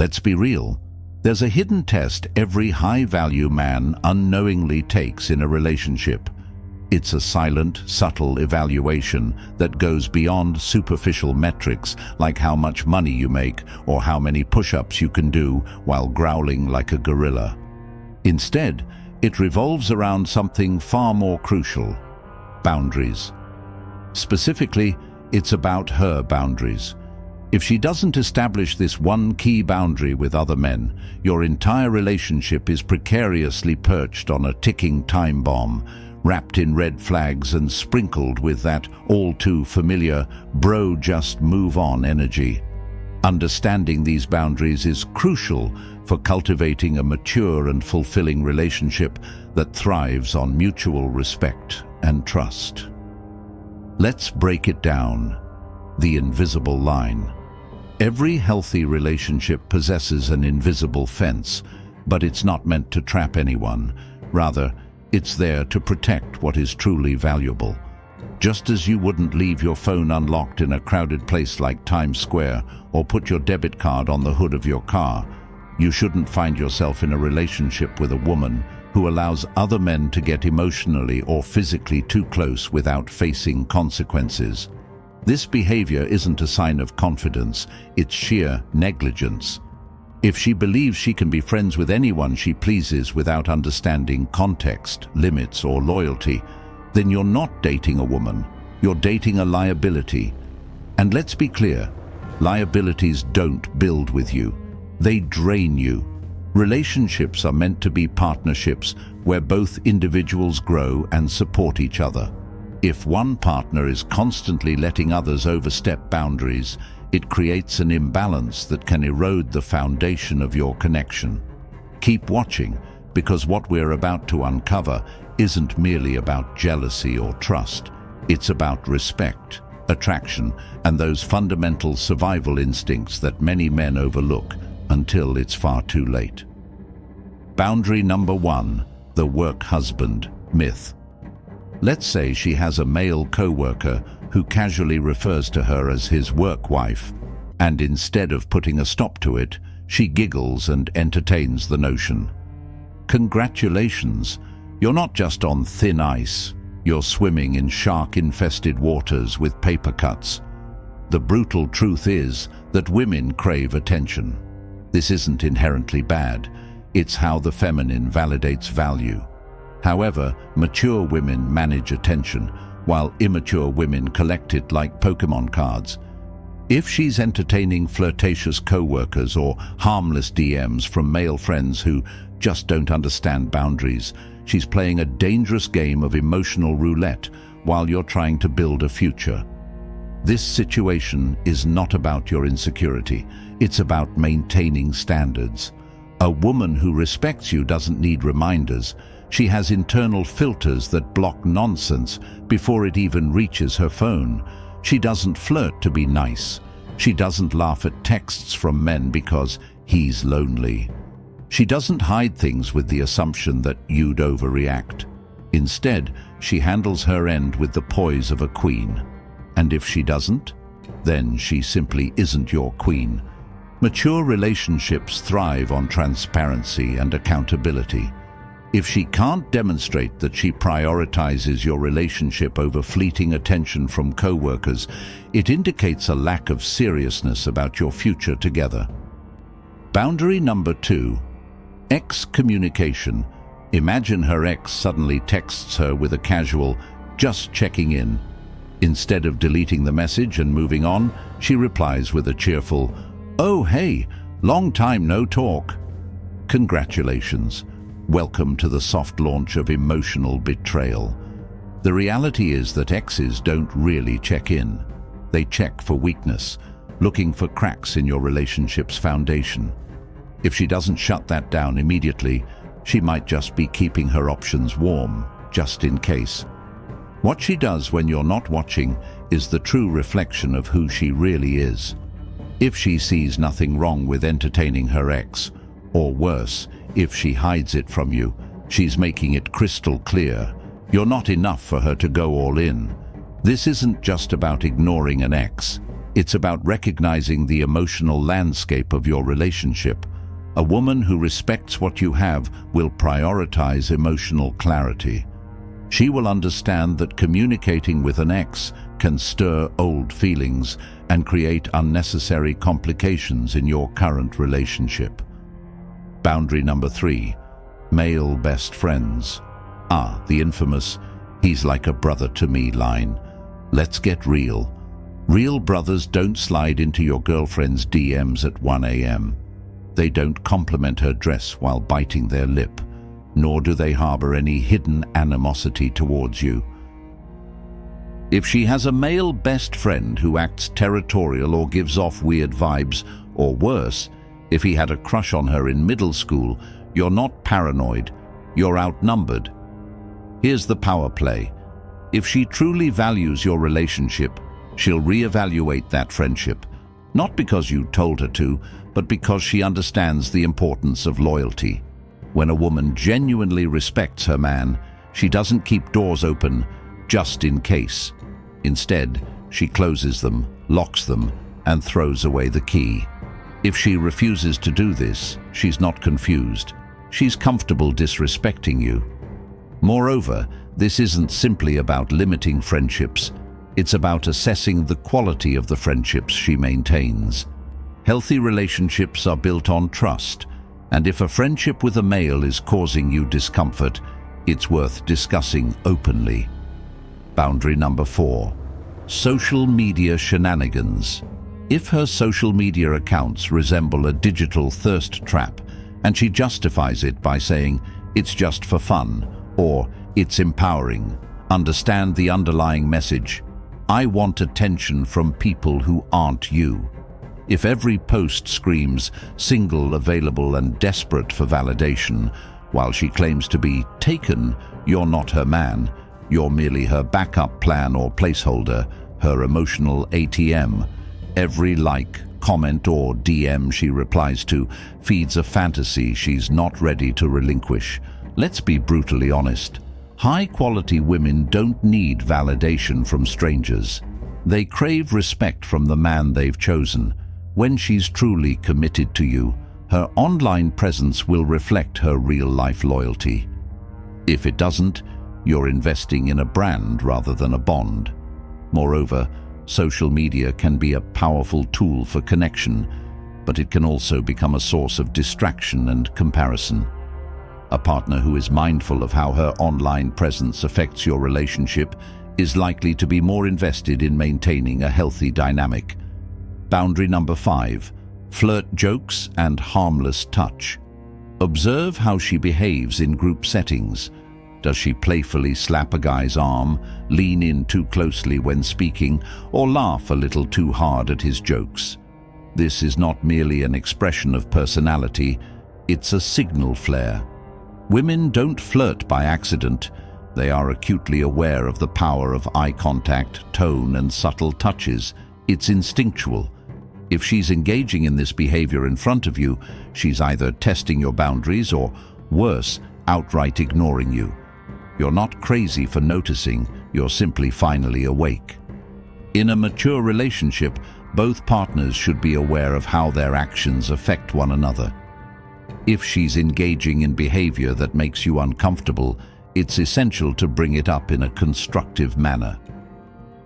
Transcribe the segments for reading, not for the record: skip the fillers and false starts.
Let's be real. There's a hidden test every high-value man unknowingly takes in a relationship. It's a silent, subtle evaluation that goes beyond superficial metrics like how much money you make or how many push-ups you can do while growling like a gorilla. Instead, it revolves around something far more crucial: boundaries. Specifically, it's about her boundaries. If she doesn't establish this one key boundary with other men, your entire relationship is precariously perched on a ticking time bomb, wrapped in red flags and sprinkled with that all-too-familiar "bro, just move on" energy. Understanding these boundaries is crucial for cultivating a mature and fulfilling relationship that thrives on mutual respect and trust. Let's break it down. The invisible line. Every healthy relationship possesses an invisible fence, but it's not meant to trap anyone. Rather, it's there to protect what is truly valuable. Just as you wouldn't leave your phone unlocked in a crowded place like Times Square or put your debit card on the hood of your car, you shouldn't find yourself in a relationship with a woman who allows other men to get emotionally or physically too close without facing consequences. This behavior isn't a sign of confidence, it's sheer negligence. If she believes she can be friends with anyone she pleases without understanding context, limits, or loyalty, then you're not dating a woman, you're dating a liability. And let's be clear, liabilities don't build with you, they drain you. Relationships are meant to be partnerships where both individuals grow and support each other. If one partner is constantly letting others overstep boundaries, it creates an imbalance that can erode the foundation of your connection. Keep watching, because what we're about to uncover isn't merely about jealousy or trust. It's about respect, attraction, and those fundamental survival instincts that many men overlook until it's far too late. Boundary number 1, the work husband myth. Let's say she has a male co-worker who casually refers to her as his work wife, and instead of putting a stop to it, she giggles and entertains the notion. Congratulations, you're not just on thin ice, you're swimming in shark-infested waters with paper cuts. The brutal truth is that women crave attention. This isn't inherently bad, it's how the feminine validates value. However, mature women manage attention, while immature women collect it like Pokemon cards. If she's entertaining flirtatious co-workers or harmless DMs from male friends who just don't understand boundaries, she's playing a dangerous game of emotional roulette while you're trying to build a future. This situation is not about your insecurity, it's about maintaining standards. A woman who respects you doesn't need reminders. She has internal filters that block nonsense before it even reaches her phone. She doesn't flirt to be nice. She doesn't laugh at texts from men because he's lonely. She doesn't hide things with the assumption that you'd overreact. Instead, she handles her end with the poise of a queen. And if she doesn't, then she simply isn't your queen. Mature relationships thrive on transparency and accountability. If she can't demonstrate that she prioritizes your relationship over fleeting attention from co-workers, it indicates a lack of seriousness about your future together. Boundary number 2, excommunication. Imagine her ex suddenly texts her with a casual, "just checking in." Instead of deleting the message and moving on, she replies with a cheerful, "Oh hey, long time no talk." Congratulations. Welcome to the soft launch of emotional betrayal. The reality is that exes don't really check in. They check for weakness, looking for cracks in your relationship's foundation. If she doesn't shut that down immediately, she might just be keeping her options warm, just in case. What she does when you're not watching is the true reflection of who she really is. If she sees nothing wrong with entertaining her ex, or worse, if she hides it from you, she's making it crystal clear. You're not enough for her to go all in. This isn't just about ignoring an ex. It's about recognizing the emotional landscape of your relationship. A woman who respects what you have will prioritize emotional clarity. She will understand that communicating with an ex can stir old feelings and create unnecessary complications in your current relationship. Boundary number 3, male best friends. The infamous, "he's like a brother to me" line. Let's get real. Real brothers don't slide into your girlfriend's DMs at 1 a.m. They don't compliment her dress while biting their lip, nor do they harbor any hidden animosity towards you. If she has a male best friend who acts territorial or gives off weird vibes, or worse, if he had a crush on her in middle school, you're not paranoid, you're outnumbered. Here's the power play. If she truly values your relationship, she'll reevaluate that friendship, not because you told her to, but because she understands the importance of loyalty. When a woman genuinely respects her man, she doesn't keep doors open just in case. Instead, she closes them, locks them, and throws away the key. If she refuses to do this, she's not confused. She's comfortable disrespecting you. Moreover, this isn't simply about limiting friendships. It's about assessing the quality of the friendships she maintains. Healthy relationships are built on trust, and if a friendship with a male is causing you discomfort, it's worth discussing openly. Boundary number 4, social media shenanigans. If her social media accounts resemble a digital thirst trap, and she justifies it by saying, "It's just for fun," or "It's empowering," understand the underlying message. I want attention from people who aren't you. If every post screams single, available, and desperate for validation, while she claims to be taken, you're not her man. You're merely her backup plan or placeholder, her emotional ATM. Every like, comment, or DM she replies to feeds a fantasy she's not ready to relinquish. Let's be brutally honest. High-quality women don't need validation from strangers. They crave respect from the man they've chosen. When she's truly committed to you, her online presence will reflect her real-life loyalty. If it doesn't, you're investing in a brand rather than a bond. Moreover, social media can be a powerful tool for connection, but it can also become a source of distraction and comparison. A partner who is mindful of how her online presence affects your relationship is likely to be more invested in maintaining a healthy dynamic. Boundary number 5, flirt jokes and harmless touch. Observe how she behaves in group settings. Does she playfully slap a guy's arm, lean in too closely when speaking, or laugh a little too hard at his jokes? This is not merely an expression of personality, it's a signal flare. Women don't flirt by accident. They are acutely aware of the power of eye contact, tone, and subtle touches. It's instinctual. If she's engaging in this behavior in front of you, she's either testing your boundaries or, worse, outright ignoring you. You're not crazy for noticing, you're simply finally awake. In a mature relationship, both partners should be aware of how their actions affect one another. If she's engaging in behavior that makes you uncomfortable, it's essential to bring it up in a constructive manner.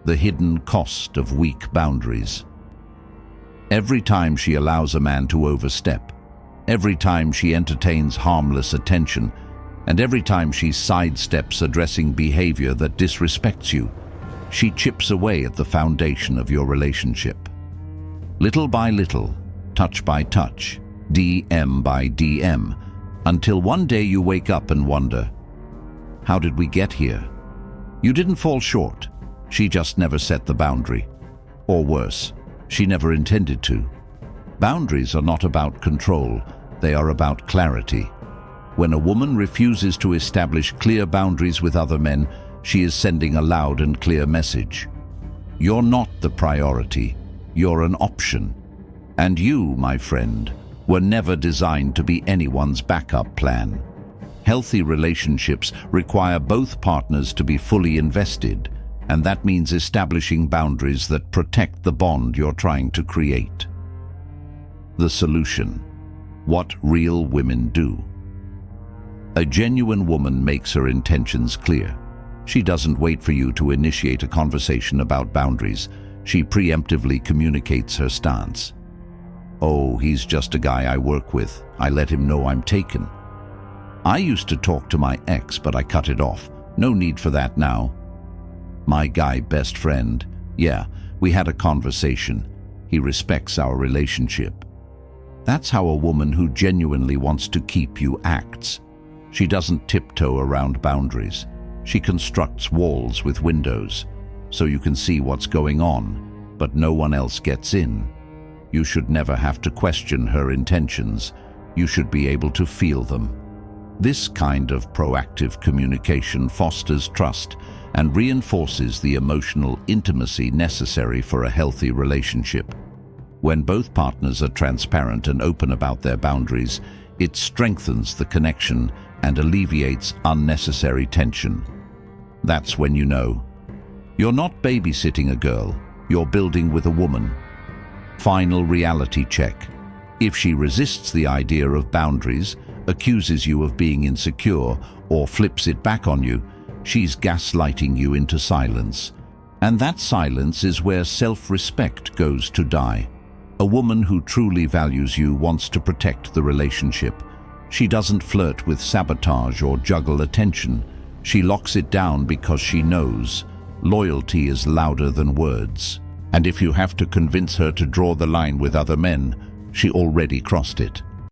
The hidden cost of weak boundaries. Every time she allows a man to overstep, every time she entertains harmless attention, and every time she sidesteps addressing behavior that disrespects you, she chips away at the foundation of your relationship. Little by little, touch by touch, DM by DM, until one day you wake up and wonder, how did we get here? You didn't fall short, she just never set the boundary. Or worse, she never intended to. Boundaries are not about control, they are about clarity. When a woman refuses to establish clear boundaries with other men, she is sending a loud and clear message. You're not the priority, you're an option. And you, my friend, were never designed to be anyone's backup plan. Healthy relationships require both partners to be fully invested, and that means establishing boundaries that protect the bond you're trying to create. The solution: what real women do. A genuine woman makes her intentions clear. She doesn't wait for you to initiate a conversation about boundaries. She preemptively communicates her stance. "Oh, he's just a guy I work with. I let him know I'm taken. I used to talk to my ex, but I cut it off. No need for that now. My guy best friend. Yeah, we had a conversation. He respects our relationship." That's how a woman who genuinely wants to keep you acts. She doesn't tiptoe around boundaries. She constructs walls with windows, so you can see what's going on, but no one else gets in. You should never have to question her intentions. You should be able to feel them. This kind of proactive communication fosters trust and reinforces the emotional intimacy necessary for a healthy relationship. When both partners are transparent and open about their boundaries, it strengthens the connection and alleviates unnecessary tension. That's when you know. You're not babysitting a girl, you're building with a woman. Final reality check. If she resists the idea of boundaries, accuses you of being insecure, or flips it back on you, she's gaslighting you into silence. And that silence is where self-respect goes to die. A woman who truly values you wants to protect the relationship. She doesn't flirt with sabotage or juggle attention. She locks it down because she knows loyalty is louder than words. And if you have to convince her to draw the line with other men, she already crossed it.